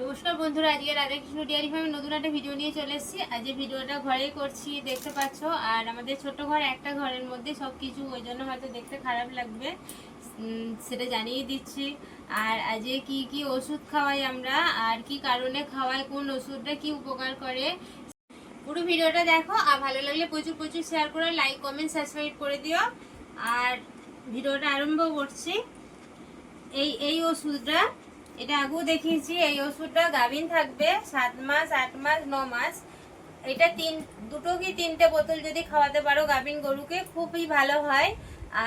নমস্কার বন্ধুরা, আজকে রাধাকৃষ্ণ ডেয়ারি ফার্মে নতুন একটা ভিডিও নিয়ে চলে এসেছি। আজ ভিডিওটা ঘরেই করছি, দেখতে পাচ্ছ। আর আমাদের ছোট ঘর, একটা ঘরের মধ্যে সব কিছু, ওই জন্য হয়তো দেখতে খারাপ লাগবে, সেটা জানিয়ে দিচ্ছি। আর আজকে কি কি ওষুধ খাওয়াই আমরা, আর কি কারণে খাওয়াই, কোন ওষুধটা কি উপকার করে, পুরো ভিডিওটা দেখো। আর ভালো লাগলে প্রচুর প্রচুর শেয়ার করো, লাইক কমেন্ট সাবস্ক্রাইব করে দিও। আর ভিডিওটা আরম্ভ করছি। এই ওষুধটা, এটা আগেও দেখিয়েছি। এই ওষুধটা গাভিন থাকবে 7 মাস, 8 মাস, 9 মাস। এটা দুটো কি 3টে বোতল যদি খাওয়াতে পারো গাভিন গরুকে, খুবই ভালো হয়।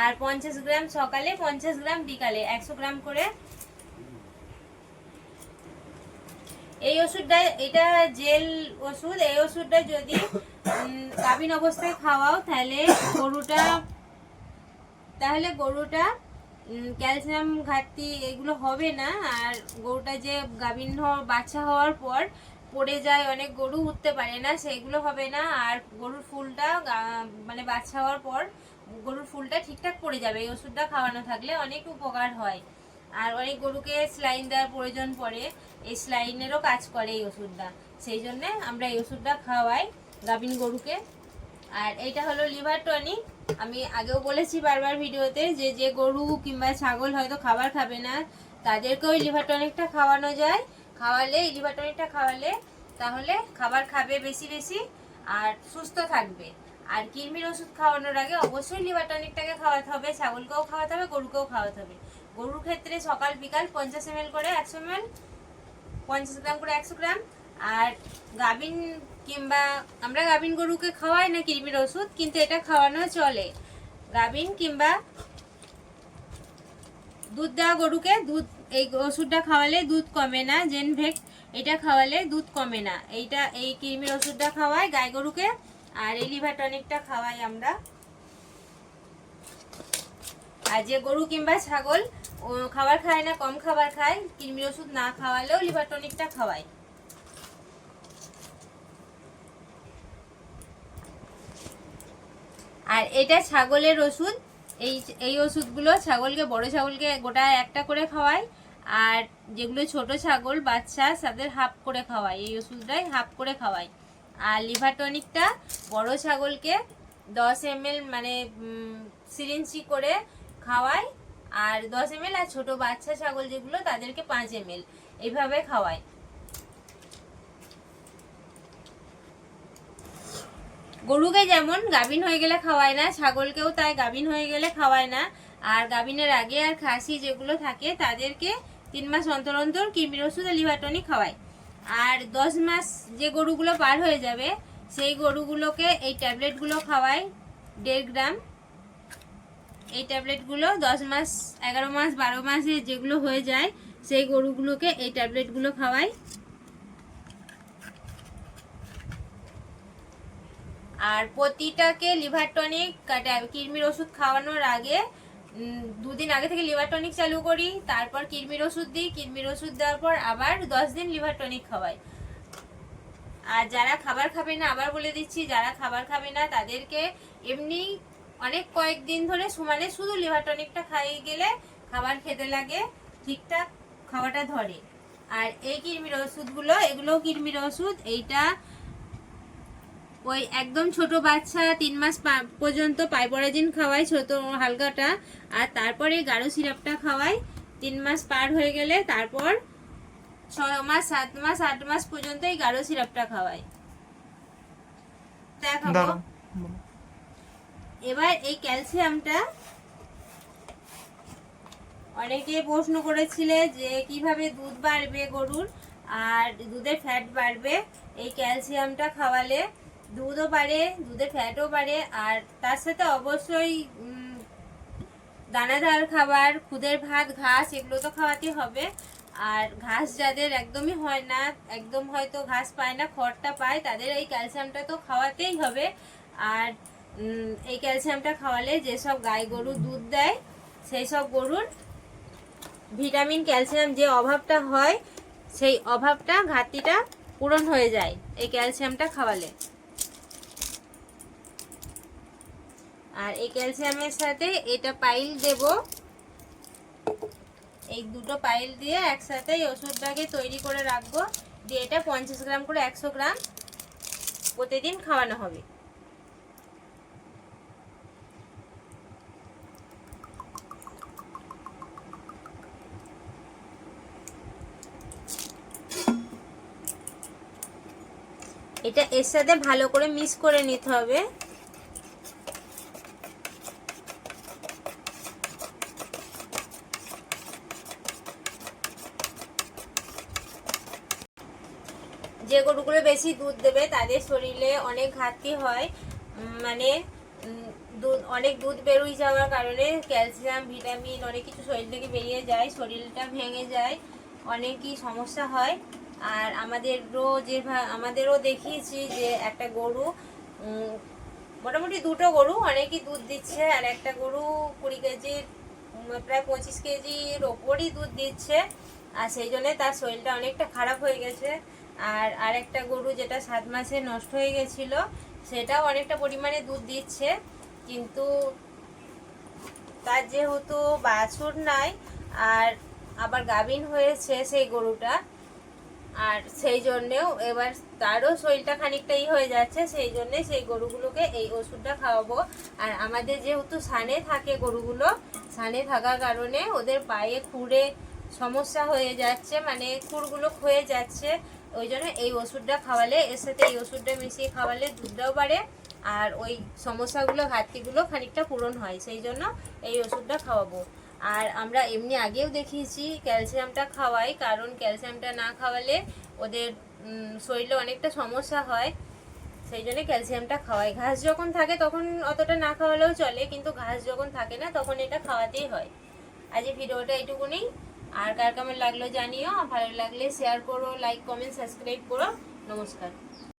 আর 50 গ্রাম সকালে, 50 গ্রাম বিকালে, 100 গ্রাম করে। এই ওষুধটা, এটা জেল ওষুধ। এই ওষুধটা যদি গাভিন অবস্থায় খাওয়াও, তাহলে গরুটা ক্যালসিয়াম ঘাটতি এগুলো হবে না। আর গরুটা যে গাভিন বাচ্চা হওয়ার পর পড়ে যায়, অনেক গরু উঠতে পারে না, সেগুলো হবে না। আর গরুর ফুলটা মানে বাচ্চা হওয়ার পর গরুর ফুলটা ঠিকঠাক পড়ে যাবে। এই ওষুধটা খাওয়ানো থাকলে অনেক উপকার হয়। আর অনেক গরুকে স্লাইন দেওয়ার প্রয়োজন পড়ে, এই স্লাইনেরও কাজ করে এই ওষুধটা। সেই জন্যে আমরা এই ওষুধটা খাওয়াই গাভিন গরুকে। আর এইটা হলো লিভার টনিক। আমি আগেও বলেছি বারবার ভিডিওতে, যে যে গরু কিংবা ছাগল হয়তো খাবার খাবে না, তাদেরকেও লিভার টনিকটা খাওয়ানো যায়। এই লিভার টনিকটা খাওয়ালে তাহলে খাবার খাবে বেশি বেশি আর সুস্থ থাকবে। আর কৃমির ওষুধ খাওয়ানোর আগে অবশ্যই লিভার টনিকটাকে খাওয়াতে হবে। ছাগলকেও খাওয়াতে হবে, গরুকেও খাওয়াতে হবে। গরুর ক্ষেত্রে সকাল বিকাল 50 ml করে 100 ml, 50 গ্রাম করে 100 গ্রাম। আর গাভিন কিংবা আমরা গাভিন গরুকে খাওয়াই না কৃমির ওষুধ, কিন্তু এটা খাওয়ানো চলে। গাভিন কিংবা দুধ দেওয়া গরুকে এই ওষুধটা খাওয়ালে দুধ কমে না। জেনভেক্ট এটা খাওয়ালে দুধ কমে না। এই কৃমির ওষুধটা খাওয়াই গাই গরুকে। আর এই লিভার টনিকটা খাওয়াই আমরা। আর যে গরু কিংবা ছাগল খাবার খায় না, কম খাবার খায়, কৃমির ওষুধ না খাওয়ালেও লিভার টনিকটা খাওয়াই। আর এটা ছাগলের ওষুধ। এই ওষুধগুলো বড় ছাগলকে গোটা একটা করে খাওয়াই। আর যেগুলো ছোট ছাগল বাচ্চা, তাদের হাফ করে খাওয়াই। এই ওষুধটাই হাফ করে খাওয়াই। আর লিভার টনিকটা বড় ছাগলকে 10 ml মানে সিরিঞ্জি করে খাওয়াই, আর 10 ml। আর ছোট বাচ্চা ছাগল যেগুলো, তাদেরকে 5 ml এইভাবে খাওয়াই। গরুকে যেমন গাভিন হয়ে গেলে খাওয়ায় না, ছাগলকেও তাই গাভিন হয়ে গেলে খাওয়ায় না। আর গাভিনের আগে আর খাসি যেগুলো থাকে, তাদেরকে 3 মাস অন্তর অন্তর কৃমির ওষুধ আর লিভার টনিক খাওয়ায়। আর 10 মাস যে গরুগুলো পার হয়ে যাবে, সেই গরুগুলোকে এই ট্যাবলেটগুলো খাওয়াই 1.5 গ্রাম। এই ট্যাবলেটগুলো 10 মাস, 11 মাস, 12 মাসে যেগুলো হয়ে যায়, সেই গরুগুলোকে এই ট্যাবলেটগুলো খাওয়াই। আর প্রতিটাকে লিভার টনিক কৃমির ওষুধ খাওয়ানোর আগে 2 দিন আগে থেকে লিভার টনিক চালু করি, তারপর কৃমির ওষুধ দিই। কৃমির ওষুধ দেওয়ার পর আবার 10 দিন লিভার টনিক খাওয়াই। আর যারা খাবার খাবে না, আবার বলে দিচ্ছি, যারা খাবার খাবে না তাদেরকে এমনি অনেক কয়েকদিন ধরে সমানে শুধু লিভার টনিকটা খাইয়ে গেলে খাবার খেতে লাগে, ঠিকঠাক খাওয়াটা ধরে। আর এই কৃমির ওষুধগুলো, এগুলোও কৃমির ওষুধ। এইটা ওই একদম ছোট বাচ্চা 3 মাস পর্যন্ত পাইপরাজিন খাওয়াই, ছোট হালকাটা। আর তারপরে গাঢ় সিরাপটা খাওয়াই 3 মাস পার হয়ে গেলে। তারপর 6 মাস, 7 মাস, 8 মাস পর্যন্ত এই গাঢ় সিরাপটা খাওয়াই। দেখাবো এবার এই ক্যালসিয়ামটা। অনেকে প্রশ্ন করেছিলে যে কিভাবে দুধ বাড়বে গরুর, আর দুধের ফ্যাট বাড়বে। এই ক্যালসিয়ামটা খাওয়ালে দুধও বাড়ে, দুধের ফ্যাটও বাড়ে। আর তার সাথে অবশ্যই দানাদার খাবার, খুদের ভাত, ঘাস, এগুলো তো খাওয়াতে হবে। আর ঘাস যাদের একদমই হয় না, একদম হয়তো ঘাস পায় না, খড়টা পায়, তাদের এই ক্যালসিয়ামটা তো খাওয়াতেই হবে। আর এই ক্যালসিয়ামটা খাওয়ালে যেসব গাই গরু দুধ দেয়, সেই সব গরুর ভিটামিন ক্যালসিয়াম যে অভাবটা হয়, সেই অভাবটা, ঘাটতিটা পূরণ হয়ে যায় এই ক্যালসিয়ামটা খাওয়ালে। আর এই ক্যালসিয়ামের সাথে এটা পাইল দেব। এই দুটো পাইল দিয়ে একসাথে এই ওষুধটাকে তৈরি করে রাখবো, দিয়ে এটা 50 গ্রাম করে 100 গ্রাম প্রতিদিন খাওয়ানো হবে। এটা এর সাথে ভালো করে মিক্স করে নিতে হবে। যে গরুগুলো বেশি দুধ দেবে তাদের শরীরে অনেক ঘাটতি হয়, মানে দুধ অনেক দুধ বেরোয় যাওয়ার কারণে ক্যালসিয়াম ভিটামিন অনেক কিছু শরীর থেকে বেরিয়ে যায়, শরীরটা ভেঙে যায়, অনেকই সমস্যা হয়। আর আমাদেরও দেখিয়েছি যে একটা গরু, মোটামুটি দুটো গরু অনেকই দুধ দিচ্ছে, আর একটা গরু 20 কেজির প্রায় 25 কেজির ওপরই দুধ দিচ্ছে, আর সেই জন্যে তার শরীরটা অনেকটা খারাপ হয়ে গেছে। আর আরেকটা গরু যেটা 7 মাসে নষ্ট হয়ে গেছিল সেটাও অনেকটা পরিমাণে দুধ দিচ্ছে, কিন্তু তার যেহেতু বাছুর নাই আর আবার গাভীন হয়েছে সেই গরুটা, আর সেই জন্যেও এবার তারও শরীরটা খানিকটা হয়ে যাচ্ছে, সেই জন্যে সেই গরুগুলোকে এই ওষুধটা খাওয়াবো। আর আমাদের যেহেতু সানে থাকে গরুগুলো, সানে থাকার কারণে ওদের পায়ে খুঁড়ে সমস্যা হয়ে যাচ্ছে, মানে খুরগুলো ক্ষয়ে যাচ্ছে, ওই জন্য এই ওষুধটা খাওয়ালে, এর সাথে এই ওষুধটা মিশিয়ে খাওয়ালে দুধটাও বাড়ে আর ওই সমস্যাগুলো ঘাটতিগুলো খানিকটা পূরণ হয়, সেই জন্য এই ওষুধটা খাওয়াবো। আর আমরা এমনি আগেও দেখিয়েছি ক্যালসিয়ামটা খাওয়াই, কারণ ক্যালসিয়ামটা না খাওয়ালে ওদের শরীরে অনেকটা সমস্যা হয়, সেই জন্য ক্যালসিয়ামটা খাওয়াই। ঘাস যখন থাকে তখন অতটা না খাওয়ালেও চলে, কিন্তু ঘাস যখন থাকে না তখন এটা খাওয়াতেই হয়। আজ এই ভিডিওটা এইটুকুনি, আর কার কেমন লাগলো জানিও, ভালো লাগলে শেয়ার করো, লাইক কমেন্ট সাবস্ক্রাইব করো। নমস্কার।